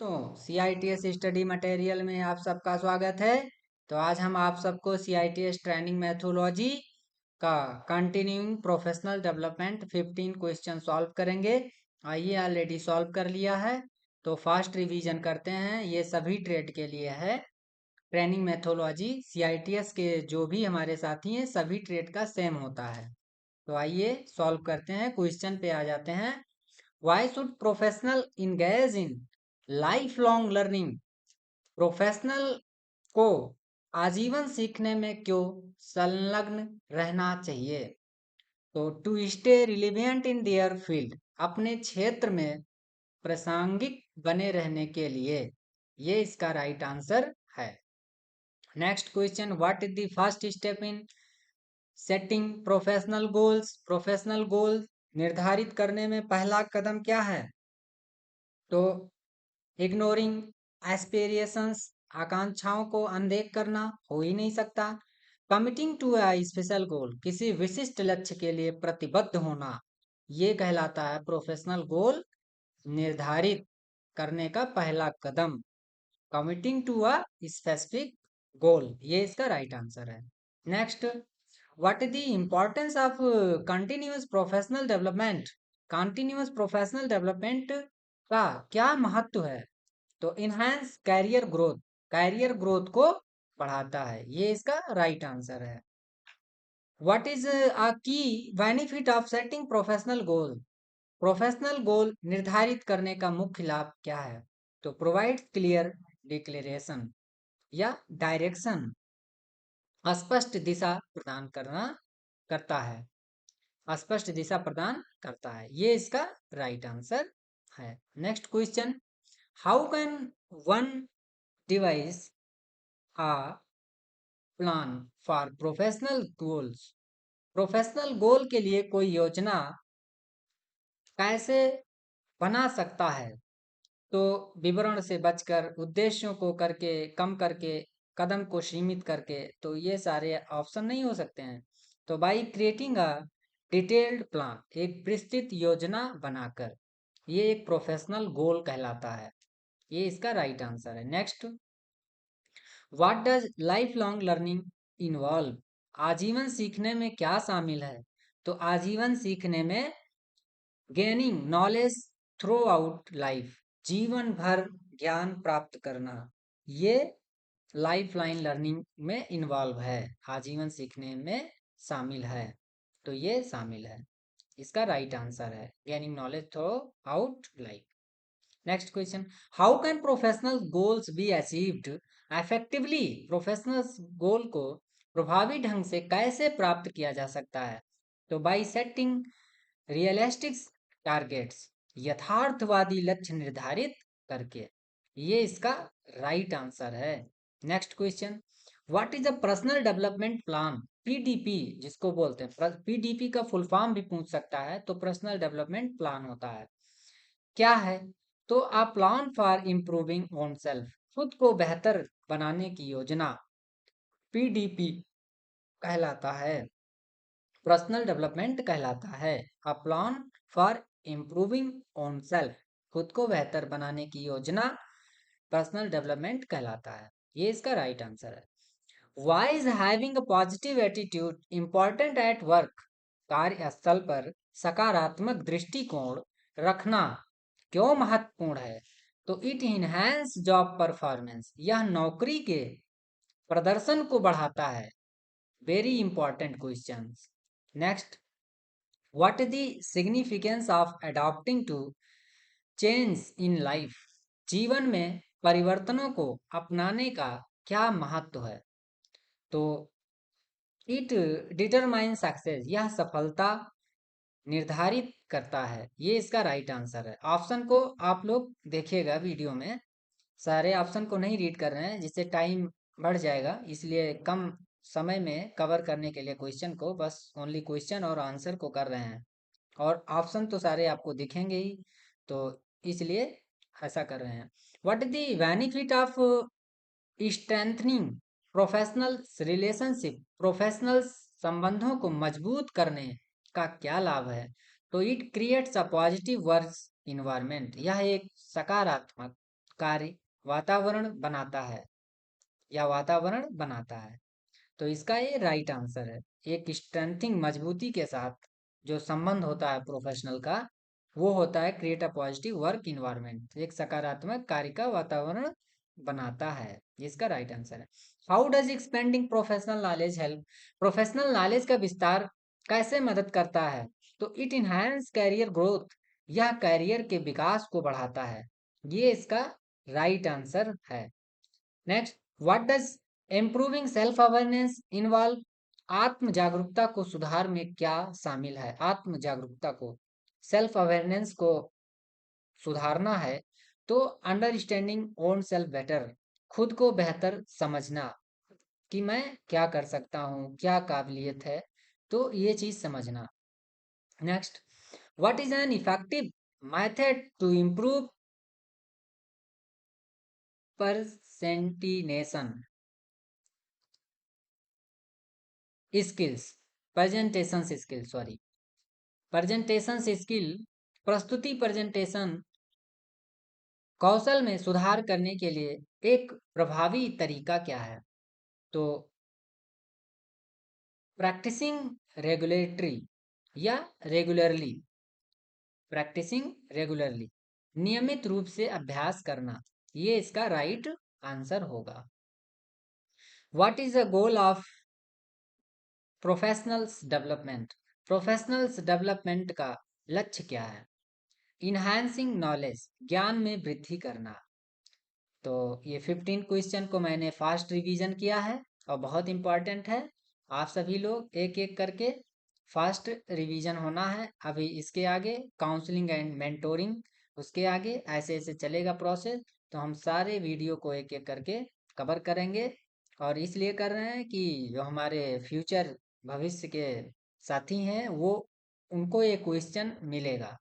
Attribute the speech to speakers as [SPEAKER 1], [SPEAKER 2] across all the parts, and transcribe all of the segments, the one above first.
[SPEAKER 1] तो CITS study material में आप सबका स्वागत है। तो आज हम आप सबको CITS ट्रेनिंग मैथोलॉजी का continuing professional development 15 question solve करेंगे। आइए ऑलरेडी सॉल्व कर लिया है तो फास्ट रिवीजन करते हैं। ये सभी ट्रेड के लिए है। ट्रेनिंग मैथोलॉजी CITS के जो भी हमारे साथी हैं सभी ट्रेड का सेम होता है। तो आइए सॉल्व करते हैं, क्वेश्चन पे आ जाते हैं। Why should professional engage in lifelong learning? Professional को आजीवन सीखने में क्यों संलग्न रहना चाहिए? तो to stay relevant in their field, अपने क्षेत्र में प्रासंगिक बने रहने के लिए, ये इसका राइट आंसर है। Next question, what is the first step in setting professional goals? Professional goal निर्धारित करने में पहला कदम क्या है? तो इग्नोरिंग एस्पिरेशंस, आकांक्षाओं को अनदेख करना हो ही नहीं सकता। कमिटिंग टू अ स्पेशल गोल, किसी विशिष्ट लक्ष्य के लिए प्रतिबद्ध होना, ये कहलाता है प्रोफेशनल गोल निर्धारित करने का पहला कदम। Committing to a specific goal, ये इसका राइट आंसर है। Next, what is the importance of continuous professional development? Continuous professional development का क्या महत्व है? तो इनहेंस कैरियर ग्रोथ को बढ़ाता है, ये इसका राइट आंसर है। What is a key benefit of setting professional goal? Professional goal निर्धारित करने का मुख्य लाभ क्या है? तो प्रोवाइड क्लियर डिक्लेरेशन या डायरेक्शन, स्पष्ट दिशा प्रदान करता है, स्पष्ट दिशा प्रदान करता है, ये इसका राइट आंसर है। Next question, how can one devise a plan for professional goals? Professional goal के लिए कोई योजना कैसे बना सकता है? तो विवरण से बचकर, उद्देश्यों को करके कम करके, कदम को सीमित करके, तो ये सारे ऑप्शन नहीं हो सकते हैं। तो by creating a detailed plan, एक विस्तृत योजना बनाकर, ये एक प्रोफेशनल गोल कहलाता है, ये इसका राइट आंसर है। Next, what does life long learning involve? आजीवन सीखने में क्या शामिल है? तो आजीवन सीखने में gaining knowledge throughout life, जीवन भर ज्ञान प्राप्त करना, ये लाइफ लाइन लर्निंग में इन्वॉल्व है, आजीवन सीखने में शामिल है, तो ये शामिल है, इसका राइट आंसर है gaining knowledge throughout life. Next question, how can professional goals be achieved effectively? Professional goal को प्रभावी ढंग से कैसे प्राप्त किया जा सकता है? तो बाई सेटिंग रियलिस्टिक टारगेट्स, यथार्थवादी लक्ष्य निर्धारित करके, ये इसका राइट आंसर है। Next question, what is a personal development plan? PDP जिसको बोलते हैं, PDP का फुल फॉर्म भी पूछ सकता है, तो पर्सनल डेवलपमेंट प्लान होता है, क्या है? तो a plan for improving own self, खुद को बेहतर बनाने की योजना, PDP कहलाता है, पर्सनल डेवलपमेंट कहलाता है। A plan for improving own self, खुद को बेहतर बनाने की योजना पर्सनल डेवलपमेंट कहलाता है, ये इसका राइट आंसर है। Why is having a positive attitude important at work? कार्यस्थल पर सकारात्मक दृष्टिकोण रखना क्यों महत्वपूर्ण है? तो इट इनहेंस जॉब परफॉर्मेंस, यह नौकरी के प्रदर्शन को बढ़ाता है। Very important question. Next, what is the significance of adopting to change in life? जीवन में परिवर्तनों को अपनाने का क्या महत्व है? तो इट डिटरमाइन सक्सेस, यह सफलता निर्धारित करता है, ये इसका राइट आंसर है। ऑप्शन को आप लोग देखिएगा वीडियो में, सारे ऑप्शन को नहीं रीड कर रहे हैं जिससे टाइम बढ़ जाएगा, इसलिए कम समय में कवर करने के लिए क्वेश्चन को बस ओनली क्वेश्चन और आंसर को कर रहे हैं, और ऑप्शन तो सारे आपको दिखेंगे ही, तो इसलिए ऐसा कर रहे हैं। What is the benefit of strengthening professional relationship? Professional संबंधों को मजबूत करने का क्या लाभ है? तो it creates a positive work environment, यह एक सकारात्मक कार्य वातावरण बनाता है या वातावरण बनाता है। तो इसका ये राइट आंसर है। एक स्ट्रेंथिंग मजबूती के साथ जो संबंध होता है प्रोफेशनल का, वो होता है create a positive work environment, एक सकारात्मक कार्य का वातावरण बनाता है। इसका राइट आंसर है। How does expanding professional knowledge help? Professional knowledge का विस्तार कैसे मदद करता है? तो इट इनहांस कैरियर ग्रोथ, यह कैरियर के विकास को बढ़ाता है। ये इसका राइट आंसर है। Next, what does improving self awareness involve? आत्म जागरूकता को सुधार में क्या शामिल है? आत्म जागरूकता को, सेल्फ अवेयरनेस को सुधारना है तो अंडरस्टैंडिंग ओन सेल्फ बेटर, खुद को बेहतर समझना कि मैं क्या कर सकता हूँ, क्या काबिलियत है, तो ये चीज समझना। Next, what is an effective method to improve presentation skills? Presentation skill, sorry, presentation skill, प्रस्तुति प्रेजेंटेशन कौशल में सुधार करने के लिए एक प्रभावी तरीका क्या है? तो प्रैक्टिसिंग रेगुलेटरी या रेगुलरली, प्रैक्टिसिंग रेगुलरली, नियमित रूप से अभ्यास करना, ये इसका राइट आंसर होगा। What is the goal of professionals development? Professionals development का लक्ष्य क्या है? इनहांसिंग नॉलेज, ज्ञान में वृद्धि करना। तो ये 15 क्वेश्चन को मैंने फास्ट रिवीजन किया है और बहुत इंपॉर्टेंट है। आप सभी लोग एक एक करके फास्ट रिवीजन होना है। अभी इसके आगे काउंसलिंग एंड मेंटोरिंग, उसके आगे ऐसे ऐसे चलेगा प्रोसेस। तो हम सारे वीडियो को एक एक करके कवर करेंगे, और इसलिए कर रहे हैं कि जो हमारे फ्यूचर भविष्य के साथी हैं वो, उनको ये क्वेश्चन मिलेगा।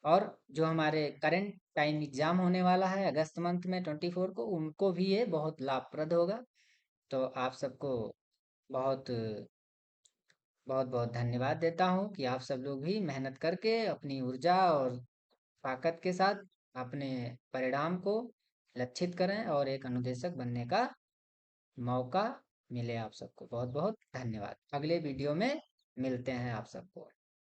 [SPEAKER 1] और जो हमारे करंट टाइम एग्जाम होने वाला है अगस्त मंथ में 24 को, उनको भी ये बहुत लाभप्रद होगा। तो आप सबको बहुत बहुत बहुत धन्यवाद देता हूँ कि आप सब लोग भी मेहनत करके अपनी ऊर्जा और ताकत के साथ अपने परिणाम को लक्षित करें और एक अनुदेशक बनने का मौका मिले। आप सबको बहुत बहुत धन्यवाद। अगले वीडियो में मिलते हैं आप सबको।